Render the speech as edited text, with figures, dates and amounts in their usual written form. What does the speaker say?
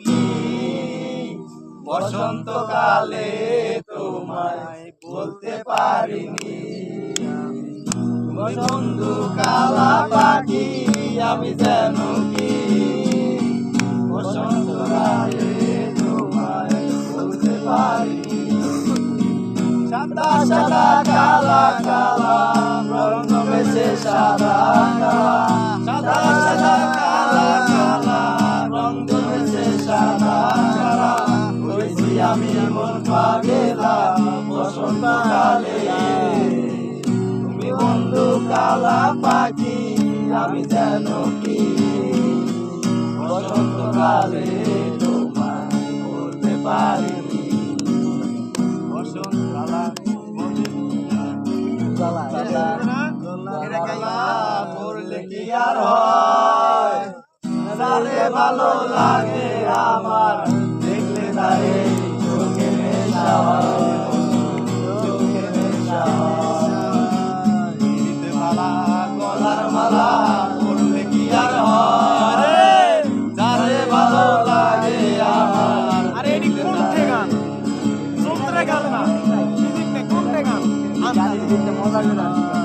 কি বসন্তকালে তোমায় বলতে পারিনি। বন্ধু কালা পাখি আমি যেন কি বসন্তকালে তোমায় বলতে পারিনি। সাদা সাদা কালা কালা রং জমেছে সাদা কালা, সাদা সাদা কালা কালা রং জমেছে সাদা কালা। হয়েছি আমি মন পাগেলা বসন্তকালে। তুমি বন্ধু কালা পাখি আমি যেন কি বসন্তকালে তোমায় বলতে পারিনি। বসন্তকালা পড়লে কি আর হয়, যারে ভালো লাগে আমার দেখলে তারে চোখে নেশা হয়, চোখে নেশা হয়। মালা গলার মালা পড়লে কি আর হয়, যারে ভালো লাগে আমার। আরে এটি কোনটা গান? সুন্দর গান না, কোনটা গান? মজা করে